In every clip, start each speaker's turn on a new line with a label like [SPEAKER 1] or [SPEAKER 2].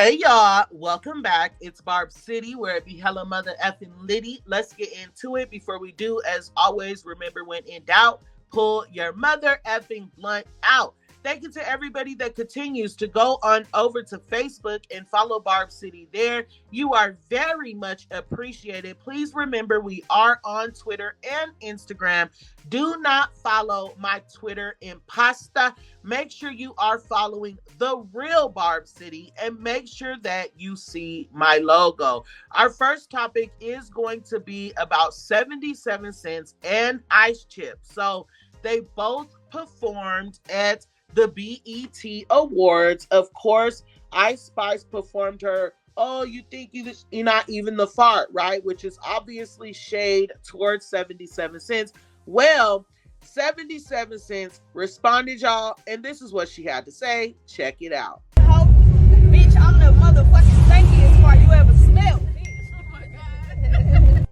[SPEAKER 1] Hey y'all, welcome back. It's Barb City, where it be hella mother effing litty. Let's get into it. Before we do, as always, remember when in doubt, pull your mother effing blunt out. Thank you to everybody that continues to go on over to Facebook and follow Barb City there. You are very much appreciated. Please remember we are on Twitter and Instagram. Do not follow my Twitter impasta. Make sure you are following the real Barb City and make sure that you see my logo. Our first topic is going to be about 77 Cents and Ice Chips. So they both performed at the BET Awards. Of course, Ice Spice performed her "Oh, you think you're not even the fart," right? Which is obviously shade towards 77 Cents. Well, 77 Cents responded, y'all, and this is what she had to say. Check it out.
[SPEAKER 2] Bitch, I'm the motherfucking stinkiest fart you ever smelled. Oh my God.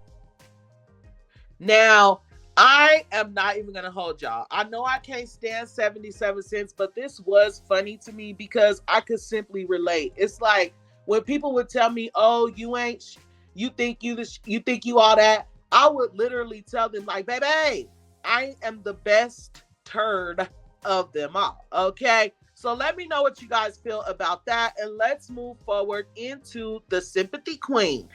[SPEAKER 1] Now, I am not even going to hold y'all. I know I can't stand 77 Cents, but this was funny to me because I could simply relate. It's like when people would tell me, "Oh, you ain't, you think you all that," I would literally tell them like, "Baby, I am the best turd of them all." Okay? So let me know what you guys feel about that, and let's move forward into the Sympathy Queen.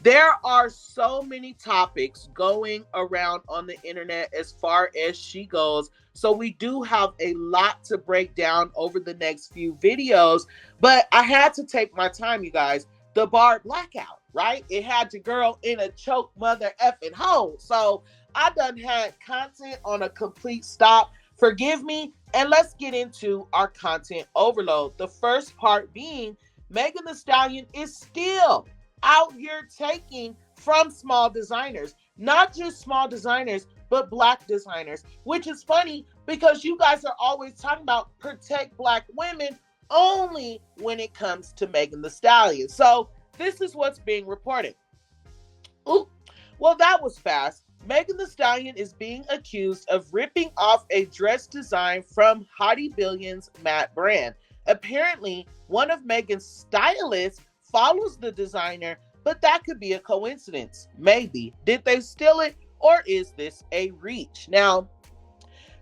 [SPEAKER 1] There are so many topics going around on the internet as far as she goes. So we do have a lot to break down over the next few videos. But I had to take my time, you guys. The Barb blackout, right? It had your girl in a choke mother effing hole. So I done had content on a complete stop. Forgive me. And let's get into our content overload. The first part being Megan Thee Stallion is still out here taking from small designers, not just small designers, but Black designers, which is funny because you guys are always talking about protect Black women only when it comes to Megan Thee Stallion. So this is what's being reported. Ooh, well, that was fast. Megan Thee Stallion is being accused of ripping off a dress design from Hottie Billion's Matte brand. Apparently, one of Megan's stylists follows the designer, but that could be a coincidence. Maybe. Did they steal it, or is this a reach? Now,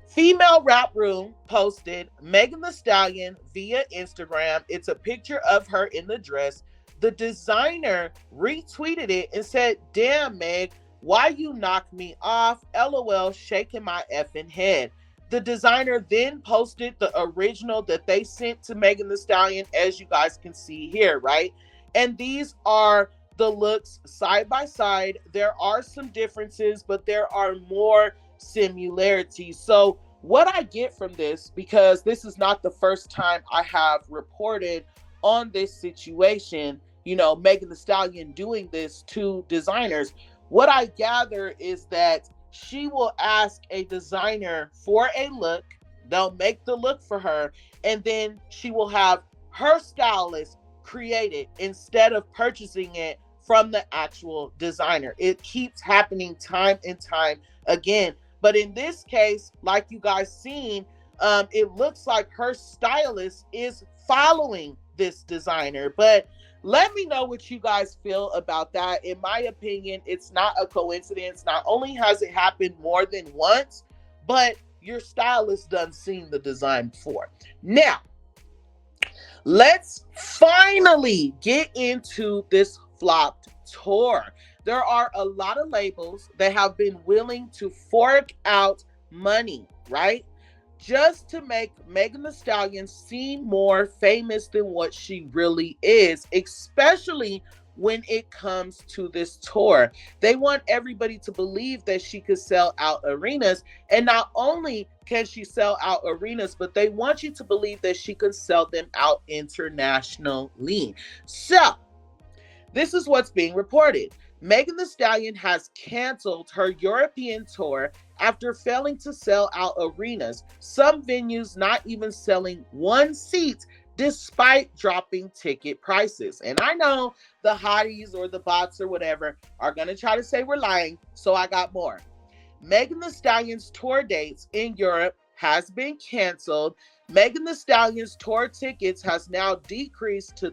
[SPEAKER 1] Female Rap Room posted Megan Thee Stallion via Instagram. It's a picture of her in the dress. The designer retweeted it and said, "Damn, Meg, why you knock me off? LOL, shaking my effing head." The designer then posted the original that they sent to Megan Thee Stallion, as you guys can see here, right? And these are the looks side by side. There are some differences, but there are more similarities. So what I get from this, because this is not the first time I have reported on this situation, Megan Thee Stallion doing this to designers, what I gather is that she will ask a designer for a look. They'll make the look for her, and then she will have her stylist create it instead of purchasing it from the actual designer. It keeps happening time and time again. But in this case, like you guys seen, it looks like her stylist is following this designer. But let me know what you guys feel about that. In my opinion, it's not a coincidence. Not only has it happened more than once, but your stylist done seen the design before. Now, let's finally get into this flopped tour. There are a lot of labels that have been willing to fork out money, right? Just to make Megan Thee Stallion seem more famous than what she really is, especially when it comes to this tour. They want everybody to believe that she could sell out arenas. And not only can she sell out arenas, but they want you to believe that she could sell them out internationally. So, this is what's being reported. Megan Thee Stallion has canceled her European tour after failing to sell out arenas, some venues not even selling one seat despite dropping ticket prices. And I know the hotties or the bots or whatever are going to try to say we're lying, so I got more. Megan Thee Stallion's tour dates in Europe has been canceled. Megan Thee Stallion's tour tickets has now decreased to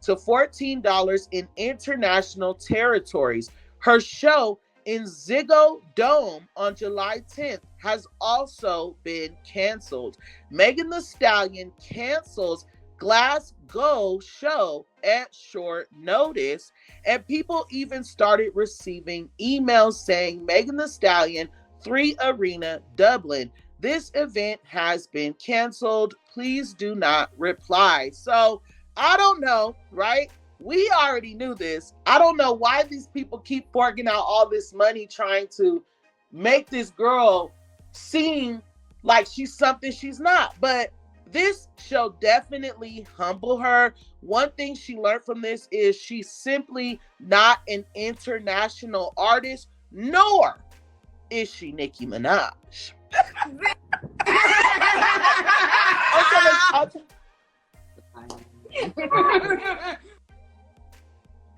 [SPEAKER 1] to $14 in international territories. Her show in Ziggo Dome on July 10th has also been canceled. Megan Thee Stallion cancels Glasgow show at short notice, and people even started receiving emails saying Megan Thee Stallion 3 Arena Dublin. This event has been canceled. Please do not reply. So I don't know, right? We already knew this. I don't know why these people keep forking out all this money trying to make this girl seem like she's something she's not. But this show definitely humbled her. One thing she learned from this is she's simply not an international artist, nor is she Nicki Minaj.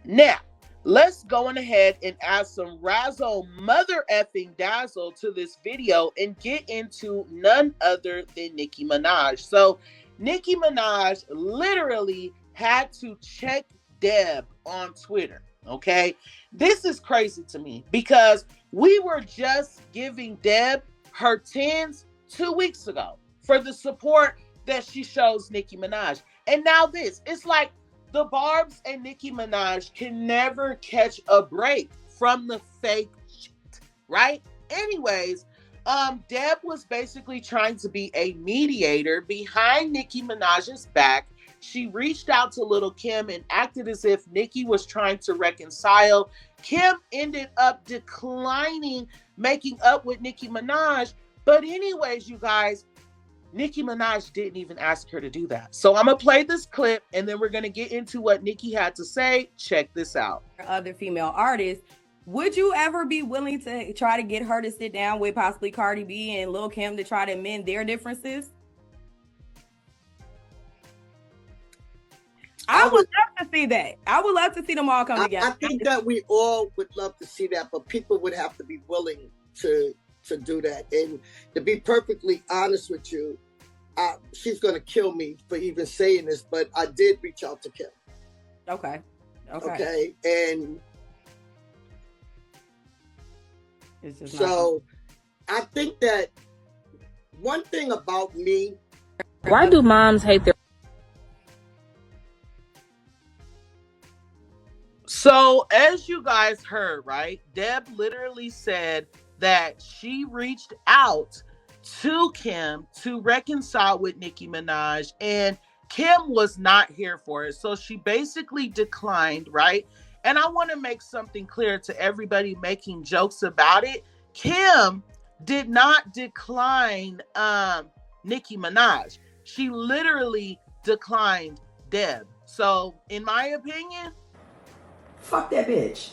[SPEAKER 1] Now, let's go on ahead and add some razzle mother effing dazzle to this video and get into none other than Nicki Minaj. So, Nicki Minaj literally had to check Deb on Twitter, okay? This is crazy to me because we were just giving Deb her 10s 2 weeks ago for the support that she shows Nicki Minaj. And now this, it's like the Barbs and Nicki Minaj can never catch a break from the fake shit, right? Anyways, Deb was basically trying to be a mediator behind Nicki Minaj's back. She reached out to Lil' Kim and acted as if Nicki was trying to reconcile. Kim ended up declining making up with Nicki Minaj. But anyways, you guys, Nicki Minaj didn't even ask her to do that. So I'm going to play this clip and then we're going to get into what Nicki had to say. Check this out.
[SPEAKER 3] Other female artists, would you ever be willing to try to get her to sit down with possibly Cardi B and Lil' Kim to try to amend their differences? I would love to see that. I would love to see them all come together.
[SPEAKER 4] I think that we all would love to see that, but people would have to be willing to do that. And to be perfectly honest with you, she's going to kill me for even saying this, but I did reach out to Kim.
[SPEAKER 3] Okay.
[SPEAKER 4] And so I think that one thing about me.
[SPEAKER 5] Why do moms hate their...
[SPEAKER 1] So as you guys heard, right? Deb literally said that she reached out to Kim to reconcile with Nicki Minaj, and Kim was not here for it. So she basically declined, right? And I want to make something clear to everybody making jokes about it. Kim did not decline Nicki Minaj. She literally declined Deb. So in my opinion,
[SPEAKER 6] fuck that bitch.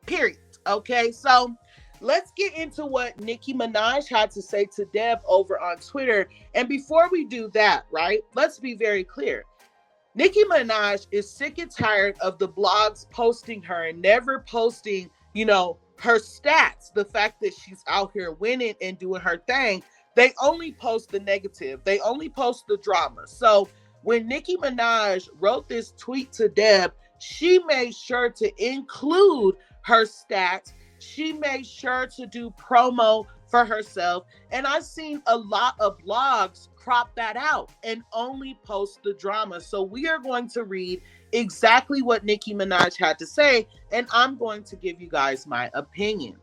[SPEAKER 1] Period. Okay, so let's get into what Nicki Minaj had to say to Deb over on Twitter. And before we do that, right, let's be very clear. Nicki Minaj is sick and tired of the blogs posting her and never posting, her stats. The fact that she's out here winning and doing her thing. They only post the negative. They only post the drama. So when Nicki Minaj wrote this tweet to Deb, she made sure to include her stats. She made sure to do promo for herself. And I've seen a lot of blogs crop that out and only post the drama. So we are going to read exactly what Nicki Minaj had to say, and I'm going to give you guys my opinion.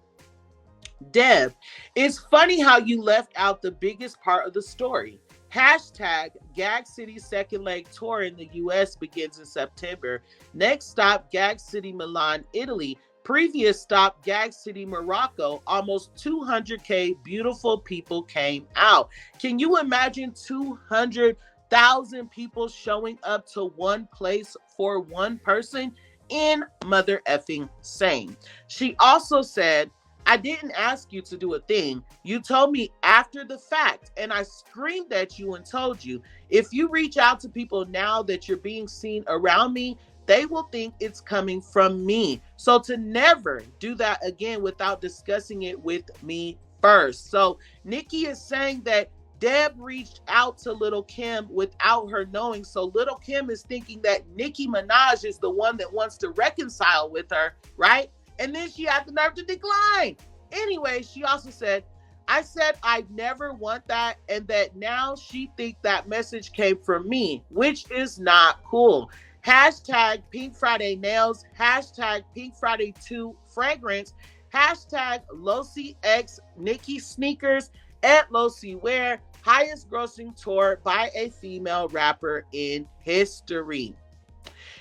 [SPEAKER 1] Deb, it's funny how you left out the biggest part of the story. Hashtag Gag City's second leg tour in the US begins in September. Next stop, Gag City, Milan, Italy. Previous stop, Gag City, Morocco. Almost 200K beautiful people came out. Can you imagine 200,000 people showing up to one place for one person? In mother effing sane. She also said, I didn't ask you to do a thing. You told me after the fact, and I screamed at you and told you, if you reach out to people now that you're being seen around me, they will think it's coming from me. So to never do that again without discussing it with me first. So Nicki is saying that Deb reached out to Little Kim without her knowing. So Little Kim is thinking that Nicki Minaj is the one that wants to reconcile with her, right? And then she had the nerve to decline. Anyway, she also said, I said I never want that, and that now she think that message came from me, which is not cool. Hashtag Pink Friday Nails, hashtag Pink Friday 2 Fragrance, hashtag Losi X Nicki Sneakers, at Losi Wear, highest grossing tour by a female rapper in history.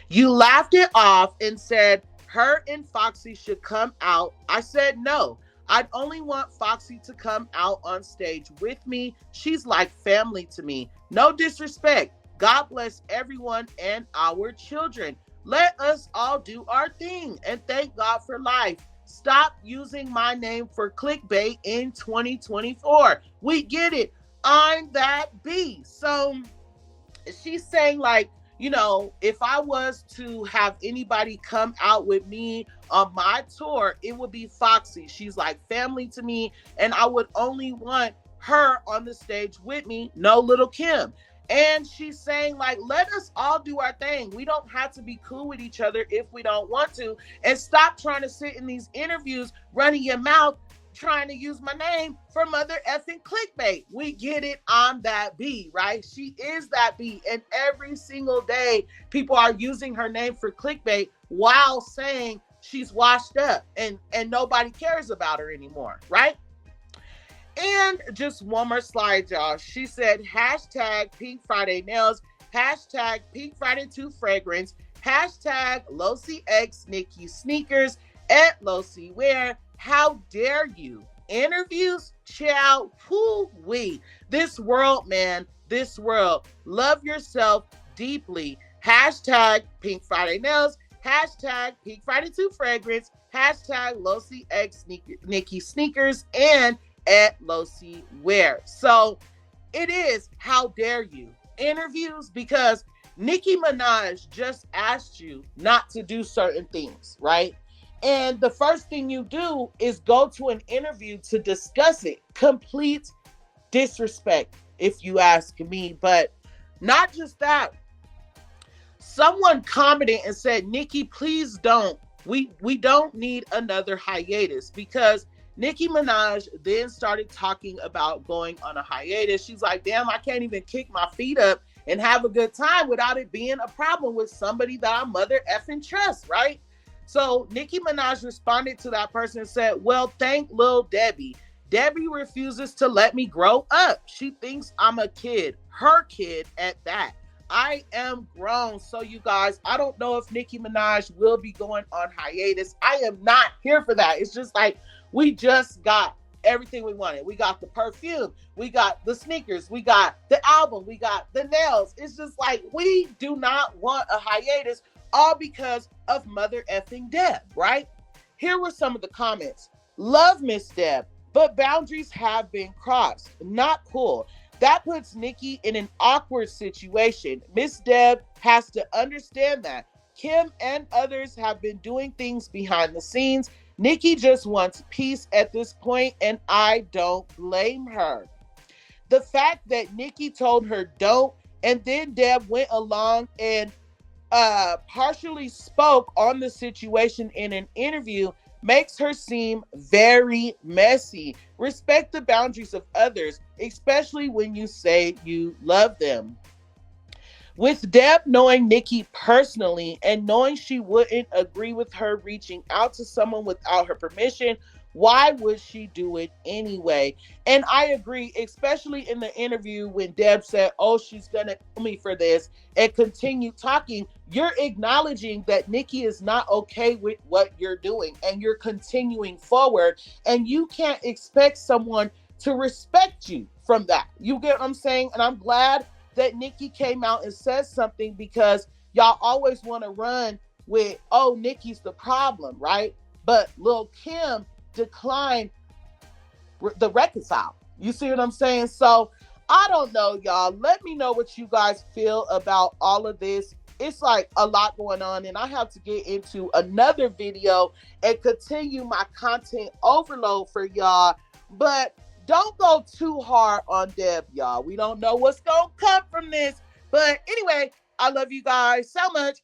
[SPEAKER 1] You laughed it off and said her and Foxy should come out. I said no. I'd only want Foxy to come out on stage with me. She's like family to me. No disrespect. God bless everyone and our children. Let us all do our thing and thank God for life. Stop using my name for clickbait in 2024. We get it. I'm that B. So she's saying, like, you know, if I was to have anybody come out with me on my tour, it would be Foxy. She's like family to me, and I would only want her on the stage with me, no Little Kim. And she's saying, like, let us all do our thing. We don't have to be cool with each other if we don't want to. And stop trying to sit in these interviews, running your mouth, trying to use my name for mother effing clickbait. We get it. I'm that B, right? She is that B. And every single day, people are using her name for clickbait while saying she's washed up and nobody cares about her anymore, right? And just one more slide, y'all. She said, hashtag Pink Friday Nails, hashtag Pink Friday 2 Fragrance, hashtag Losi X Nicki Sneakers, at Losi Wear. How dare you? Interviews? Chow, whoo-wee. This world, man, this world. Love yourself deeply. Hashtag Pink Friday Nails, hashtag Pink Friday 2 Fragrance, hashtag Losi X Nicki Sneakers, and at Losi Wear. So it is, how dare you? Interviews, because Nicki Minaj just asked you not to do certain things, right? And the first thing you do is go to an interview to discuss it. Complete disrespect, if you ask me. But not just that. Someone commented and said, Nicki, please don't. We don't need another hiatus, because Nicki Minaj then started talking about going on a hiatus. She's like, damn, I can't even kick my feet up and have a good time without it being a problem with somebody that I mother effing trust, right? So Nicki Minaj responded to that person and said, well, thank Lil Debbie. Debbie refuses to let me grow up. She thinks I'm a kid, her kid at that. I am grown. So you guys, I don't know if Nicki Minaj will be going on hiatus. I am not here for that. It's just like, we just got everything we wanted. We got the perfume, we got the sneakers, we got the album, we got the nails. It's just like, we do not want a hiatus, all because of mother effing Deb, right? Here were some of the comments. Love Miss Deb, but boundaries have been crossed. Not cool. That puts Nicki in an awkward situation. Miss Deb has to understand that. Kim and others have been doing things behind the scenes. Nicki just wants peace at this point, and I don't blame her. The fact that Nicki told her don't, and then Deb went along and partially spoke on the situation in an interview makes her seem very messy. Respect the boundaries of others, especially when you say you love them. With Deb knowing Nicki personally and knowing she wouldn't agree with her reaching out to someone without her permission, why would she do it anyway? And I agree, especially in the interview when Deb said, oh, she's gonna kill me for this, and continue talking. You're acknowledging that Nicki is not okay with what you're doing, and you're continuing forward, and you can't expect someone to respect you from that. You get what I'm saying? And I'm glad that Nicki came out and said something, because y'all always want to run with, oh, Nicki's the problem, right? But Lil Kim declined the reconcile. You see what I'm saying? So I don't know, y'all. Let me know what you guys feel about all of this. It's like a lot going on, and I have to get into another video and continue my content overload for y'all. But don't go too hard on Deb, y'all. We don't know what's gonna come from this. But anyway, I love you guys so much.